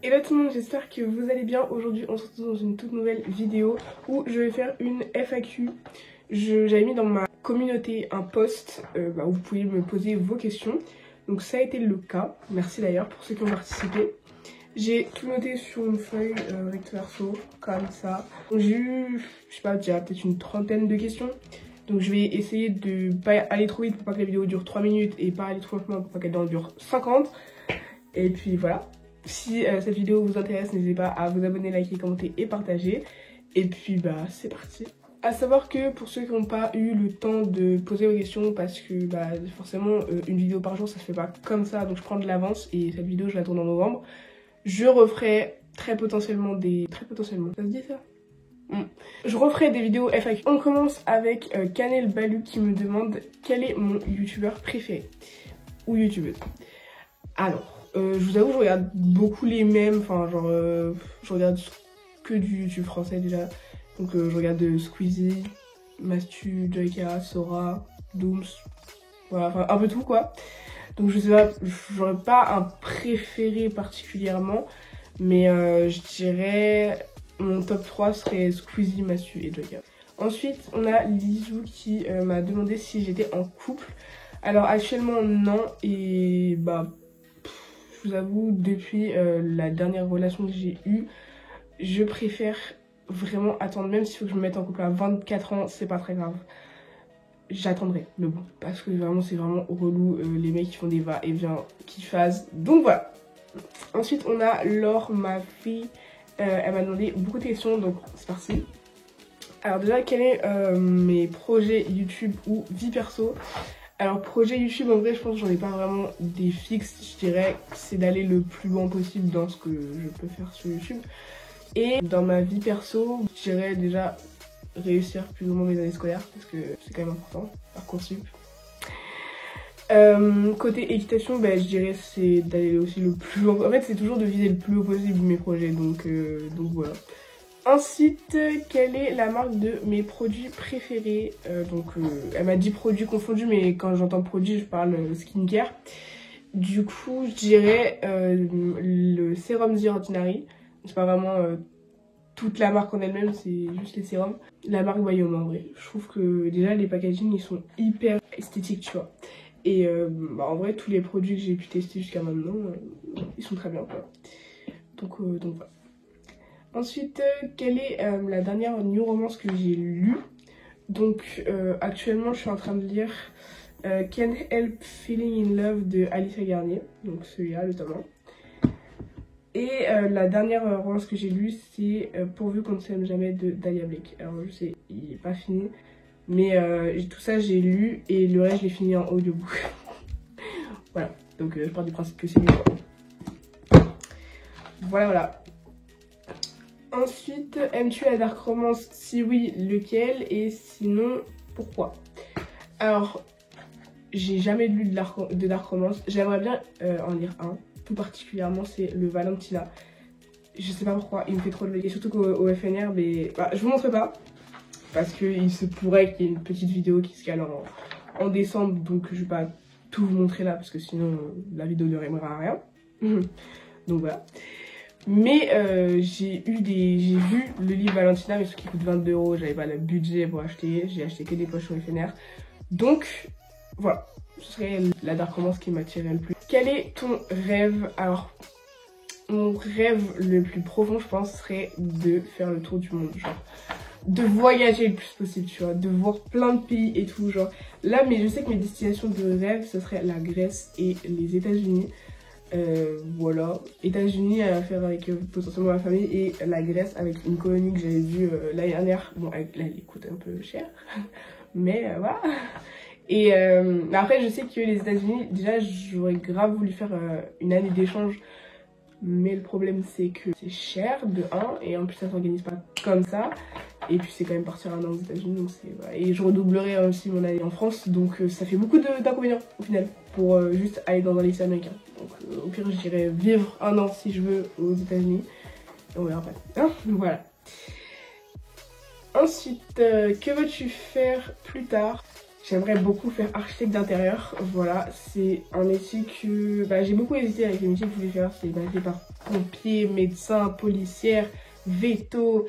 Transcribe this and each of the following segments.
Hello tout le monde, j'espère que vous allez bien. Aujourd'hui on se retrouve dans une toute nouvelle vidéo où je vais faire une FAQ. J'avais mis dans ma communauté un post où vous pouvez me poser vos questions. Donc ça a été le cas, merci d'ailleurs pour ceux qui ont participé. J'ai tout noté sur une feuille recto verso, comme ça. J'ai eu, je sais pas, déjà peut-être une trentaine de questions. Donc je vais essayer de pas aller trop vite pour pas que la vidéo dure 3 minutes et pas aller trop lentement pour pas qu'elle en dure 50. Et puis voilà. Si cette vidéo vous intéresse, n'hésitez pas à vous abonner, liker, commenter et partager. Et puis bah c'est parti. À savoir que pour ceux qui n'ont pas eu le temps de poser vos questions, parce que bah forcément une vidéo par jour ça se fait pas comme ça, donc je prends de l'avance et cette vidéo je la tourne en novembre. Je referai très potentiellement des... Très potentiellement, ça se dit ça? Je referai des vidéos FAQ. On commence avec Canel Balu qui me demande quel est mon youtubeur préféré ou youtubeuse. Alors, je vous avoue, je regarde beaucoup les mêmes, enfin genre, je regarde que du YouTube français déjà. Donc je regarde Squeezie, Mastu, Joyka, Sora, Dooms, voilà, enfin un peu tout quoi. Donc je sais pas, j'aurais pas un préféré particulièrement, mais je dirais mon top 3 serait Squeezie, Mastu et Joyka. Ensuite, on a Lizou qui m'a demandé si j'étais en couple. Alors actuellement non, et bah je vous avoue, depuis la dernière relation que j'ai eue, je préfère vraiment attendre, même s'il faut que je me mette en couple à 24 ans, c'est pas très grave. J'attendrai, mais bon, parce que vraiment c'est vraiment relou les mecs qui font des va-et-vient qui fassent. Donc voilà. Ensuite on a Laure, ma fille, elle m'a demandé beaucoup de questions, donc c'est parti. Alors déjà, quels sont mes projets YouTube ou vie perso? Alors projet YouTube, en vrai je pense que j'en ai pas vraiment des fixes, je dirais c'est d'aller le plus loin possible dans ce que je peux faire sur YouTube. Et dans ma vie perso, je dirais déjà réussir plus ou moins mes années scolaires parce que c'est quand même important, Parcoursup. Côté équitation, je dirais c'est d'aller aussi le plus loin, en fait c'est toujours de viser le plus haut possible mes projets, donc voilà. Ensuite, quelle est la marque de mes produits préférés? Elle m'a dit produits confondus, mais quand j'entends produits, je parle skincare. Du coup, je dirais le sérum The Ordinary. C'est pas vraiment toute la marque en elle-même, c'est juste les sérums. La marque Biome en vrai. Je trouve que déjà les packaging ils sont hyper esthétiques, tu vois. Et en vrai, tous les produits que j'ai pu tester jusqu'à maintenant, ils sont très bien quoi. Donc voilà. Ensuite, quelle est la dernière new romance que j'ai lue? Donc actuellement je suis en train de lire Can't Help Feeling in Love de Alicia Garnier, donc celui-là notamment. Et la dernière romance que j'ai lue c'est Pourvu qu'on ne s'aime jamais de Dahlia Blake. Alors je sais, il n'est pas fini, mais tout ça j'ai lu et le reste je l'ai fini en audiobook. Voilà, donc je pars du principe que c'est mieux quoi. Voilà. Ensuite, aimes-tu la dark romance? Si oui, lequel? Et sinon, pourquoi? Alors, j'ai jamais lu de dark romance. J'aimerais bien en lire un. Tout particulièrement, c'est le Valentina. Je sais pas pourquoi, il me fait trop de l'œil. Et surtout qu'au FNR, je vous montre pas. Parce qu'il se pourrait qu'il y ait une petite vidéo qui se cale en décembre. Donc, je vais pas tout vous montrer là. Parce que sinon, la vidéo ne rimera à rien. Donc voilà. Mais j'ai vu le livre Valentina, mais ce qui coûte 22 €, j'avais pas le budget pour acheter, j'ai acheté que des poches au FNR. Donc voilà, ce serait la dark romance qui m'attirait le plus. Quel est ton rêve? Alors, mon rêve le plus profond, je pense, serait de faire le tour du monde, genre de voyager le plus possible, tu vois, de voir plein de pays et tout, genre. Là, mais je sais que mes destinations de rêve, ce serait la Grèce et les États-Unis. Voilà, États-Unis à faire avec potentiellement ma famille et la Grèce avec une colonie que j'avais vue l'année dernière. Bon, là elle coûte un peu cher, mais voilà. Et après, je sais que les États-Unis, déjà j'aurais grave voulu faire une année d'échange, mais le problème c'est que c'est cher de 1 et en plus ça s'organise pas comme ça. Et puis c'est quand même partir un an aux États-Unis, donc c'est voilà. Et je redoublerai aussi mon année en France, donc ça fait beaucoup d'inconvénients au final pour juste aller dans un lycée américain. Donc au pire j'irai vivre un an si je veux aux États-Unis. Et on verra après. Hein, voilà. Ensuite, que veux-tu faire plus tard? j'aimerais beaucoup faire architecte d'intérieur. Voilà, c'est un métier que j'ai beaucoup hésité avec les métiers que je voulais faire. C'est passé par pompier, médecin, policière, veto,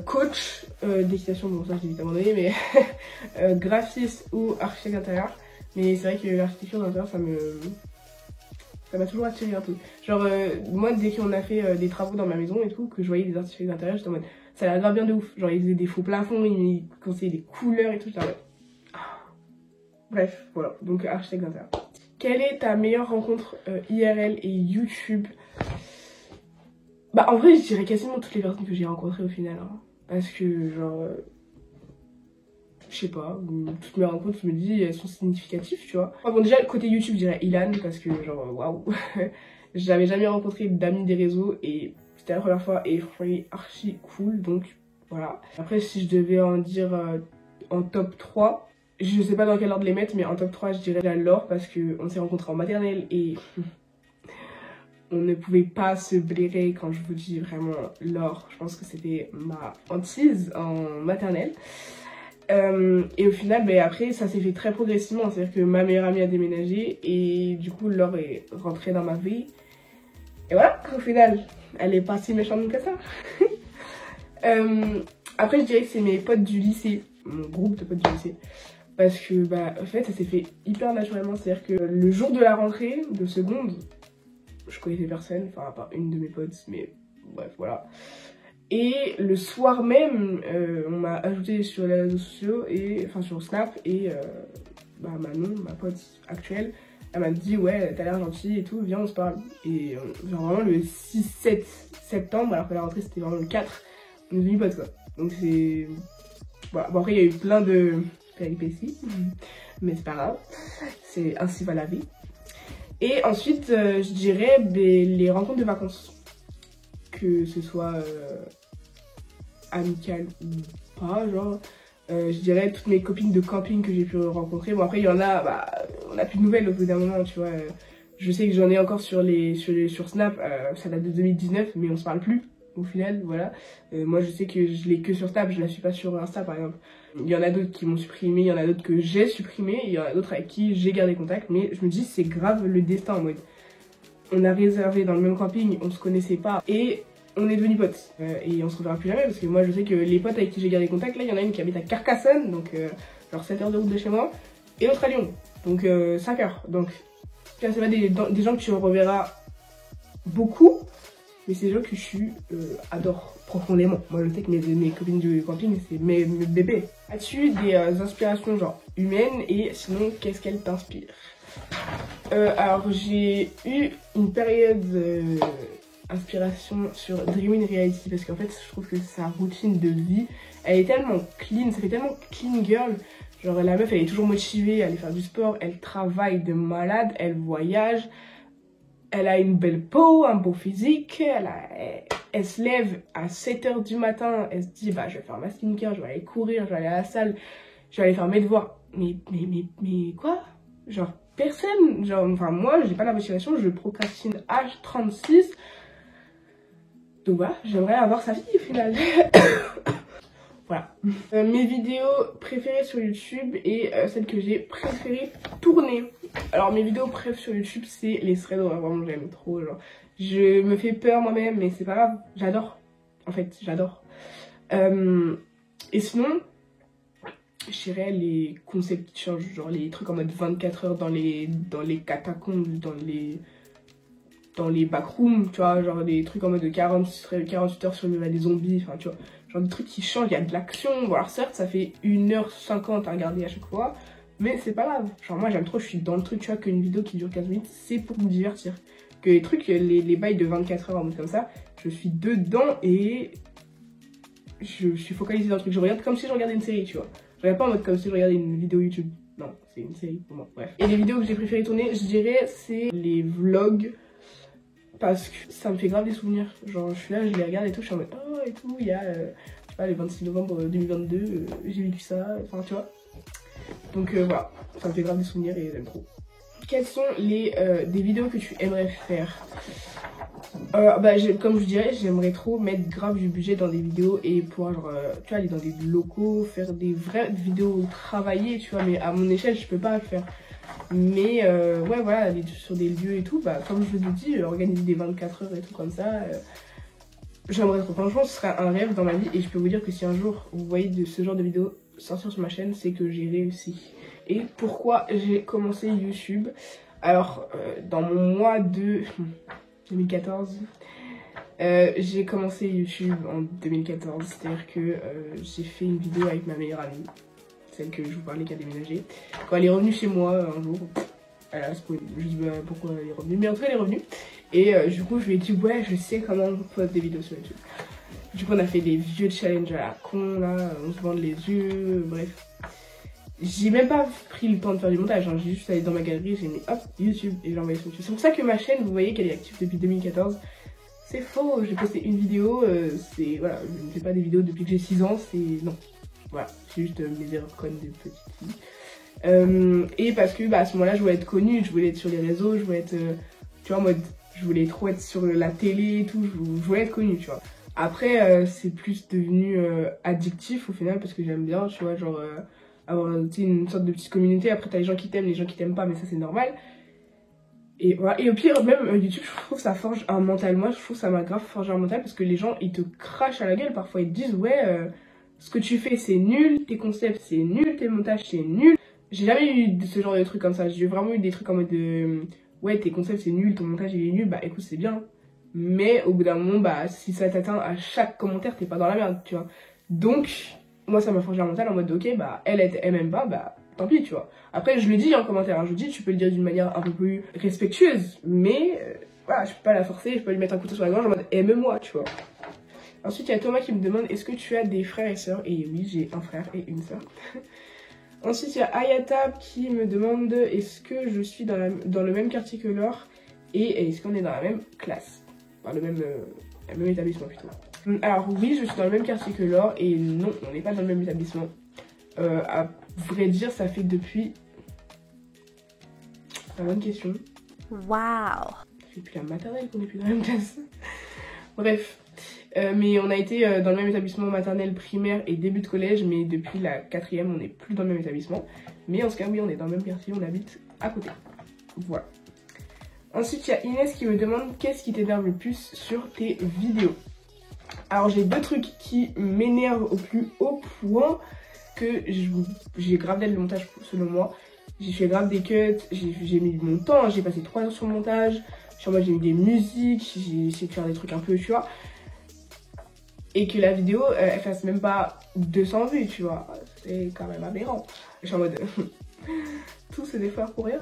coach d'équitation, bon ça je l'ai vite abandonné, mais graphiste ou architecte d'intérieur. Mais c'est vrai que l'architecture d'intérieur ça m'a toujours attiré un peu. Genre moi dès qu'on a fait des travaux dans ma maison et tout, que je voyais des architectes d'intérieur, j'étais en mode ça a l'air grave bien de ouf. Genre ils faisaient des faux plafonds, ils conseillaient des couleurs et tout, j'étais en mode... Bref, voilà, donc architecte d'intérieur. Quelle est ta meilleure rencontre IRL et YouTube? En vrai je dirais quasiment toutes les personnes que j'ai rencontrées au final, hein. Parce que genre... je sais pas, toutes mes rencontres, je me dis, elles sont significatives, tu vois. Bon, déjà, côté YouTube, je dirais Ilan, parce que, genre, waouh, j'avais jamais rencontré d'amis des réseaux, et c'était la première fois, et franchement, archi cool, donc, voilà. Après, si je devais en dire en top 3, je sais pas dans quel ordre les mettre, mais en top 3, je dirais la Laure, parce qu'on s'est rencontrés en maternelle, et on ne pouvait pas se blairer quand je vous dis vraiment Laure. Je pense que c'était ma hantise en maternelle. Et au final, après, ça s'est fait très progressivement. C'est-à-dire que ma meilleure amie a déménagé et du coup, Laure est rentrée dans ma vie. Et voilà, au final, elle est pas si méchante que ça. Après, je dirais que c'est mes potes du lycée, mon groupe de potes du lycée. Parce que, en fait, ça s'est fait hyper naturellement. C'est-à-dire que le jour de la rentrée de seconde, je connaissais personne, enfin, à part une de mes potes, mais bref, voilà. Et le soir même, on m'a ajouté sur les réseaux sociaux, enfin sur Snap, et Manon, ma pote actuelle, elle m'a dit ouais t'as l'air gentille et tout, viens on se parle. Et genre vraiment le 6-7 septembre, alors que la rentrée c'était vraiment le 4, on est devenus potes quoi. Donc c'est... Voilà. Bon après il y a eu plein de péripéties, mais c'est pas grave, c'est ainsi va la vie. Et ensuite je dirais les rencontres de vacances. Que ce soit amical ou pas, genre je dirais toutes mes copines de camping que j'ai pu rencontrer. Bon après il y en a, on a plus de nouvelles au bout d'un moment, tu vois. Je sais que j'en ai encore sur Snap, ça date de 2019, mais on se parle plus au final, voilà. Moi je sais que je l'ai que sur Snap, je la suis pas sur Insta par exemple. Il y en a d'autres qui m'ont supprimé, il y en a d'autres que j'ai supprimé, il y en a d'autres avec qui j'ai gardé contact, mais je me dis c'est grave le destin en mode. On a réservé dans le même camping, on se connaissait pas et on est devenus potes. Et on se reverra plus jamais parce que moi je sais que les potes avec qui j'ai gardé contact, là il y en a une qui habite à Carcassonne, donc genre 7 heures de route de chez moi, et l'autre à Lyon, donc 5 heures. Donc c'est pas des gens que tu reverras beaucoup, mais c'est des gens que tu adores profondément. Moi je sais que mes copines du camping c'est mes bébés. As-tu des inspirations genre humaines et sinon qu'est-ce qu'elles t'inspirent? Alors j'ai eu une période inspiration sur Dreaming Reality parce qu'en fait je trouve que sa routine de vie elle est tellement clean, ça fait tellement clean girl. Genre la meuf elle est toujours motivée, elle aller faire du sport, elle travaille de malade, elle voyage, elle a une belle peau, un beau physique, elle se lève à 7 h du matin, elle se dit je vais faire ma skincare, je vais aller courir, je vais aller à la salle, je vais aller faire mes devoirs. Mais quoi? Genre personne, genre, enfin moi j'ai pas la motivation, je procrastine H36. Donc voilà, j'aimerais avoir sa vie au final. Voilà. Mes vidéos préférées sur YouTube et celles que j'ai préféré tourner. Alors mes vidéos préférées sur YouTube c'est les threads, vraiment j'aime trop, genre. Je me fais peur moi-même mais c'est pas grave, j'adore. En fait, j'adore. Et sinon... je dirais les concepts qui changent, genre les trucs en mode 24 heures dans les catacombes, dans les backrooms, tu vois, genre des trucs en mode de 48 heures sur des zombies, enfin tu vois, genre des trucs qui changent, il y a de l'action. Bon alors certes ça fait 1h50 à regarder à chaque fois, mais c'est pas grave, genre moi j'aime trop, je suis dans le truc, tu vois, qu'une vidéo qui dure 15 minutes, c'est pour me divertir. Que les trucs, les bails de 24 heures en mode comme ça, je suis dedans et je suis focalisée dans le truc, je regarde comme si je regardais une série, tu vois. Je regarde pas en mode comme si je regardais une vidéo YouTube. Non, c'est une série pour moi, bref. Et les vidéos que j'ai préféré tourner, je dirais, c'est les vlogs. Parce que ça me fait grave des souvenirs. Genre, je suis là, je les regarde et tout, je suis en mode oh et tout, il y a, je sais pas, le 26 novembre 2022, j'ai vécu ça, enfin, tu vois. Donc voilà, ça me fait grave des souvenirs et j'aime trop. Quelles sont des vidéos que tu aimerais faire? Comme je dirais, j'aimerais trop mettre grave du budget dans des vidéos et pouvoir genre, tu vois, aller dans des locaux, faire des vraies vidéos travaillées, tu vois, mais à mon échelle je peux pas le faire. Mais ouais voilà, aller sur des lieux et tout, bah comme je vous ai dit, organiser des 24 heures et tout comme ça, j'aimerais trop. Franchement ce serait un rêve dans ma vie et je peux vous dire que si un jour vous voyez de ce genre de vidéos sortir sur ma chaîne, c'est que j'ai réussi. Et pourquoi j'ai commencé YouTube? Alors dans mon mois de 2014, j'ai commencé YouTube en 2014, c'est-à-dire que j'ai fait une vidéo avec ma meilleure amie, celle que je vous parlais qui a déménagé. Quand elle est revenue chez moi un jour, elle a spoilé, je dis bah, pourquoi elle est revenue, mais en tout cas elle est revenue. Et du coup je lui ai dit ouais je sais comment on poste des vidéos sur YouTube. Du coup on a fait des vieux challenges à la con là, on se bande les yeux, bref. J'ai même pas pris le temps de faire du montage, hein. J'ai juste allé dans ma galerie, j'ai mis hop YouTube et j'ai envoyé sur YouTube. C'est pour ça que ma chaîne, vous voyez qu'elle est active depuis 2014. C'est faux, j'ai posté une vidéo, c'est voilà, je ne fais pas des vidéos depuis que j'ai 6 ans, c'est non. Voilà, c'est juste mes erreurs connes de petite fille. Et parce que bah, à ce moment-là, je voulais être connue, je voulais être sur les réseaux, je voulais être, tu vois, en mode, je voulais trop être sur la télé et tout, je voulais être connue, tu vois. Après, c'est plus devenu addictif au final parce que j'aime bien, tu vois, genre avoir une sorte de petite communauté. Après, t'as les gens qui t'aiment, les gens qui t'aiment pas, mais ça c'est normal. Et voilà. Et au pire, même YouTube, je trouve que ça forge un mental. Moi, je trouve que ça m'a grave forgé un mental parce que les gens, ils te crachent à la gueule. Parfois, ils te disent, ouais, ce que tu fais, c'est nul, tes concepts, c'est nul, tes montages, c'est nul. J'ai jamais eu ce genre de trucs comme ça. J'ai vraiment eu des trucs en mode de, ouais, tes concepts, c'est nul, ton montage, il est nul. Bah, écoute, c'est bien. Mais au bout d'un moment, bah, si ça t'atteint à chaque commentaire, t'es pas dans la merde, tu vois. Donc, moi, ça m'a forgé un mental en mode, de, ok, bah, elle m'aime pas, bah, tant pis, tu vois. Après, je le dis en commentaire, hein, je le dis, tu peux le dire d'une manière un peu plus respectueuse, mais voilà, je peux pas la forcer, je peux pas lui mettre un couteau sur la gorge en mode aime-moi, tu vois. Ensuite, il y a Thomas qui me demande est-ce que tu as des frères et sœurs? Et oui, j'ai un frère et une sœur. Ensuite, il y a Ayata qui me demande est-ce que je suis dans le même quartier que Laure et est-ce qu'on est dans la même classe? Enfin, le même établissement plutôt. Alors oui, je suis dans le même quartier que Laure et non, on n'est pas dans le même établissement. À vrai dire, ça fait depuis... C'est une bonne question. Waouh! Ça fait depuis la maternelle qu'on n'est plus dans la même classe. Bref. Mais on a été dans le même établissement maternelle, primaire et début de collège, mais depuis la 4e, on n'est plus dans le même établissement. Mais en ce cas, oui, on est dans le même quartier, on habite à côté. Voilà. Ensuite, il y a Inès qui me demande qu'est-ce qui t'énerve le plus sur tes vidéos. Alors, j'ai deux trucs qui m'énervent au plus haut point que j'ai grave d'aide le montage selon moi. J'ai fait grave des cuts, j'ai mis mon temps, j'ai passé 3 heures sur le montage. Sur moi, j'ai mis des musiques, j'ai essayé de faire des trucs un peu, tu vois. Et que la vidéo, elle fasse même pas 200 vues, tu vois. C'est quand même aberrant. Je suis en mode, tout c'est des fois pour rien.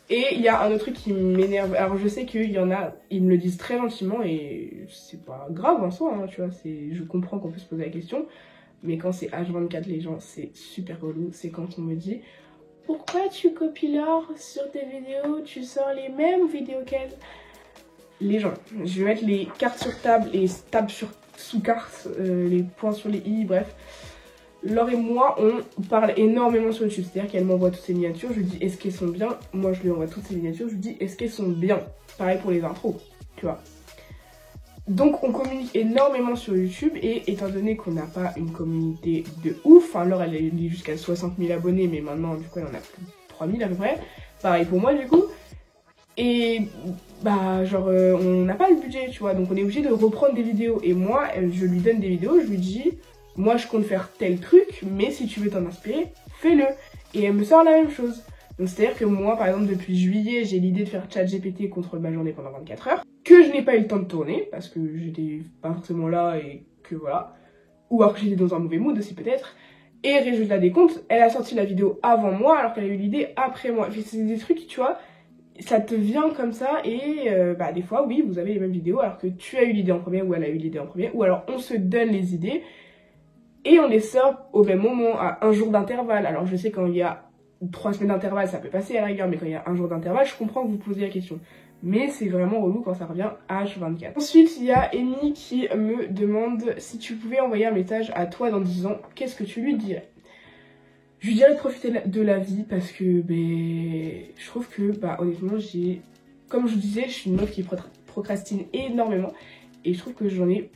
Et il y a un autre truc qui m'énerve. Alors je sais qu'il y en a, ils me le disent très gentiment et c'est pas grave en soi, hein, tu vois. Je comprends qu'on peut se poser la question. Mais quand c'est H24 les gens, c'est super relou. C'est quand on me dit pourquoi tu copies Laure sur tes vidéos, tu sors les mêmes vidéos qu'elle. Les gens, je vais mettre les cartes sur table et table sous carte, les points sur les i, bref. Laure et moi, on parle énormément sur YouTube, c'est-à-dire qu'elle m'envoie toutes ses miniatures, je lui dis est-ce qu'elles sont bien, moi je lui envoie toutes ses miniatures, je lui dis est-ce qu'elles sont bien, pareil pour les intros, tu vois. Donc on communique énormément sur YouTube et étant donné qu'on n'a pas une communauté de ouf, hein, Laure elle est jusqu'à 60 000 abonnés mais maintenant du coup elle en a plus de 3 000 à peu près, pareil pour moi du coup. Et bah genre on n'a pas le budget tu vois, donc on est obligé de reprendre des vidéos et moi je lui donne des vidéos, je lui dis moi je compte faire tel truc mais si tu veux t'en inspirer fais-le, et elle me sort la même chose. Donc c'est à dire que moi par exemple depuis juillet j'ai l'idée de faire ChatGPT contre ma journée pendant 24 heures que je n'ai pas eu le temps de tourner parce que j'étais pas forcément là et que voilà, ou alors que j'étais dans un mauvais mood aussi peut-être. Et résultat des comptes, elle a sorti la vidéo avant moi alors qu'elle a eu l'idée après moi. C'est des trucs tu vois, ça te vient comme ça et bah des fois oui vous avez les mêmes vidéos alors que tu as eu l'idée en premier ou elle a eu l'idée en premier, ou alors on se donne les idées et on les sort au même moment à un jour d'intervalle. Alors je sais quand il y a 3 semaines d'intervalle ça peut passer à la rigueur, mais quand il y a un jour d'intervalle je comprends que vous posez la question, mais c'est vraiment relou quand ça revient H24. Ensuite il y a Amy qui me demande si tu pouvais envoyer un message à toi dans 10 ans, qu'est-ce que tu lui dirais? Je lui dirais de profiter de la vie parce que je trouve que honnêtement comme je vous disais, je suis une meuf qui est procrastine énormément et je trouve que j'en ai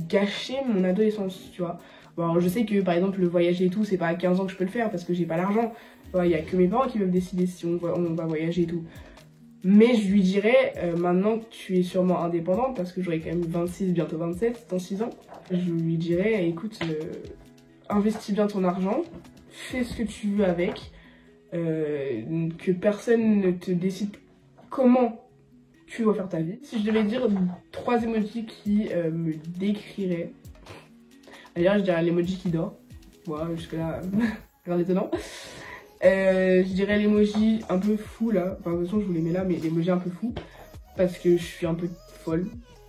gâché mon adolescence, tu vois. Bon, je sais que par exemple le voyager et tout, c'est pas à 15 ans que je peux le faire parce que j'ai pas l'argent. Il y a que mes parents qui peuvent décider si on va voyager et tout. Mais je lui dirais, maintenant que tu es sûrement indépendante, parce que j'aurai quand même 26, bientôt 27 dans 6 ans, je lui dirais, écoute, investis bien ton argent, fais ce que tu veux avec, que personne ne te décide comment tu dois faire ta vie. Si je devais dire 3 emojis qui me décriraient, d'ailleurs je dirais l'emoji qui dort, voilà, jusque là, rien d'étonnant. Je dirais l'emoji un peu fou là, enfin de toute façon je vous les mets là, mais l'emoji un peu fou, parce que je suis un peu folle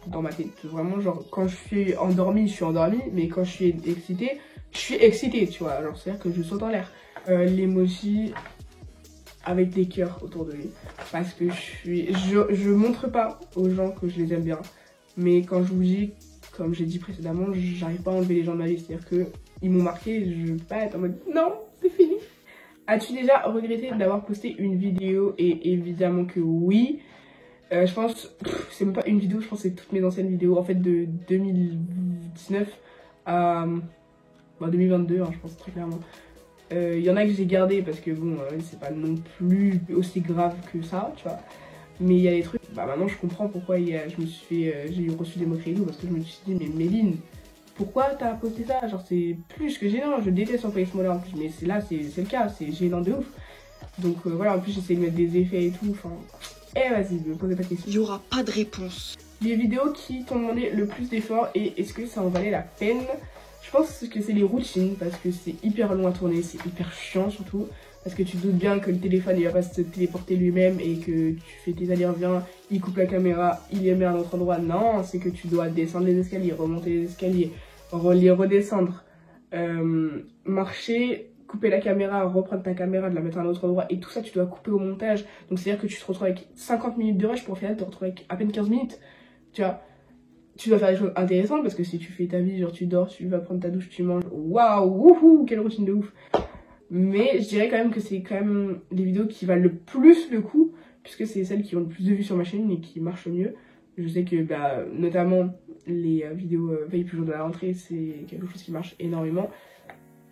dans ma tête, vraiment genre quand je suis endormie, mais quand je suis excitée, tu vois, genre c'est à dire que je saute en l'air. L'emoji avec des cœurs autour de lui, parce que je montre pas aux gens que je les aime bien, mais quand je vous dis, comme j'ai dit précédemment, j'arrive pas à enlever les gens de ma vie, c'est à dire que ils m'ont marqué, je peux pas être en mode non, c'est fini. As-tu déjà regretté d'avoir posté une vidéo? Et évidemment que oui. Je pense, c'est même pas une vidéo, je pense que c'est toutes mes anciennes vidéos, en fait de 2019 à 2022, hein, je pense très clairement. Il y en a que j'ai gardé parce que bon, c'est pas non plus aussi grave que ça, tu vois. Mais il y a des trucs, maintenant je comprends pourquoi j'ai reçu des moqueries et tout, parce que je me suis dit, mais Méline, pourquoi t'as posté ça? Genre c'est plus que gênant, je déteste employer ce mot-là en plus, mais c'est le cas, c'est gênant de ouf. Donc voilà, en plus j'essaie de mettre des effets et tout, enfin... vas-y, ne me posez pas de questions. Il n'y aura pas de réponse. Les vidéos qui t'ont demandé le plus d'efforts et est-ce que ça en valait la peine? Je pense que c'est les routines, parce que c'est hyper long à tourner, c'est hyper chiant surtout. Parce que tu te doutes bien que le téléphone il va pas se téléporter lui-même et que tu fais tes allers-reviens, il coupe la caméra, il les met à un autre endroit. Non, c'est que tu dois descendre les escaliers, remonter les escaliers, les redescendre, marcher, couper la caméra, reprendre ta caméra, de la mettre à un autre endroit et tout ça tu dois couper au montage. Donc c'est à dire que tu te retrouves avec 50 minutes de rush pour au final te retrouver avec à peine 15 minutes. Tu vois, tu dois faire des choses intéressantes parce que si tu fais ta vie, genre tu dors, tu vas prendre ta douche, tu manges, waouh, wouhou, quelle routine de ouf. Mais je dirais quand même que c'est quand même des vidéos qui valent le plus le coup, puisque c'est celles qui ont le plus de vues sur ma chaîne et qui marchent le mieux. Je sais que notamment les vidéos veille plus jour de la rentrée, c'est quelque chose qui marche énormément.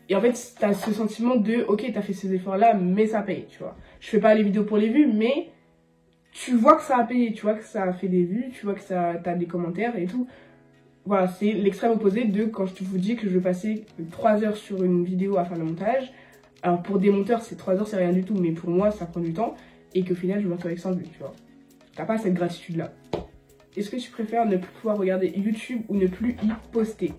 Et en fait, t'as ce sentiment de, ok, t'as fait ces efforts-là, mais ça paye, tu vois. Je fais pas les vidéos pour les vues, mais tu vois que ça a payé, tu vois que ça a fait des vues, tu vois que t'as des commentaires et tout. Voilà, c'est l'extrême opposé de quand je vous dis que je vais passer 3 heures sur une vidéo à faire le montage. Alors pour des monteurs, 3 heures, c'est rien du tout, mais pour moi, ça prend du temps. Et qu'au final, je me retrouve avec 100 vues, tu vois. T'as pas cette gratitude-là. Est-ce que tu préfères ne plus pouvoir regarder YouTube ou ne plus y poster?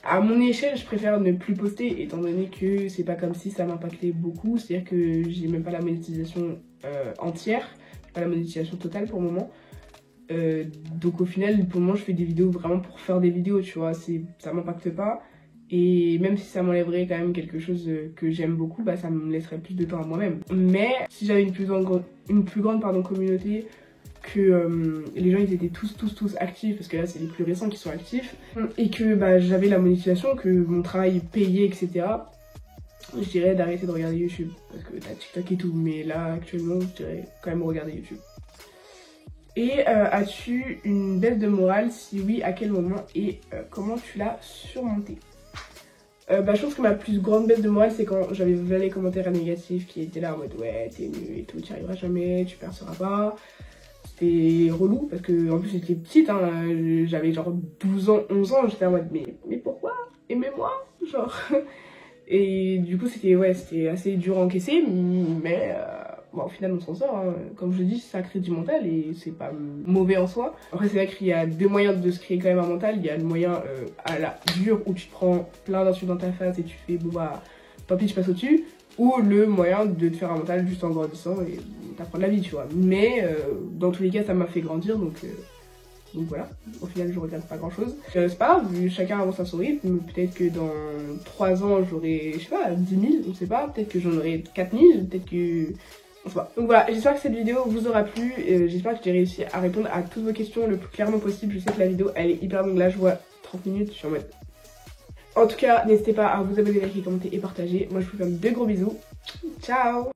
À mon échelle, je préfère ne plus poster, étant donné que c'est pas comme si ça m'impactait beaucoup. C'est-à-dire que j'ai même pas la monétisation entière, pas la monétisation totale pour le moment. Donc au final, pour le moment, je fais des vidéos vraiment pour faire des vidéos, tu vois. Ça m'impacte pas. Et même si ça m'enlèverait quand même quelque chose que j'aime beaucoup, ça me laisserait plus de temps à moi-même. Mais si j'avais une plus grande communauté, que les gens ils étaient tous actifs, parce que là c'est les plus récents qui sont actifs, et que j'avais la monétisation, que mon travail payait, etc. Je dirais d'arrêter de regarder YouTube, parce que t'as TikTok et tout, mais là actuellement je dirais quand même regarder YouTube. Et as-tu une baisse de morale? Si oui, à quel moment et comment tu l'as surmontée? Je pense que ma plus grande baisse de morale, c'est quand j'avais les commentaires négatifs qui étaient là en mode ouais, t'es nul et tout, t'y arriveras jamais, tu perceras pas. C'était relou parce que en plus j'étais petite, hein, j'avais genre 12 ans, 11 ans, j'étais en mode mais pourquoi? Aimez-moi, genre. Et du coup c'était assez dur à encaisser, mais au final on s'en sort, hein. Comme je dis, ça crée du mental et c'est pas mauvais en soi. Après c'est vrai qu'il y a deux moyens de se créer quand même un mental. Il y a le moyen à la dure où tu te prends plein d'insultes dans ta face et tu fais tant pis je passe au-dessus, ou le moyen de te faire un mental juste en grandissant et t'apprendre la vie, tu vois. Mais dans tous les cas ça m'a fait grandir, donc voilà, au final je regrette pas grand chose. C'est pas grave, chacun avance à son rythme, peut-être que dans 3 ans j'aurai, je sais pas, 10 000, on sait pas, peut-être que j'en aurai 4 000, peut-être que... on sait pas. Donc voilà, j'espère que cette vidéo vous aura plu, j'espère que j'ai réussi à répondre à toutes vos questions le plus clairement possible. Je sais que la vidéo elle est hyper longue, là je vois 30 minutes, je suis en mode... En tout cas, n'hésitez pas à vous abonner, liker, commenter et partager. Moi je vous fais de gros bisous, ciao.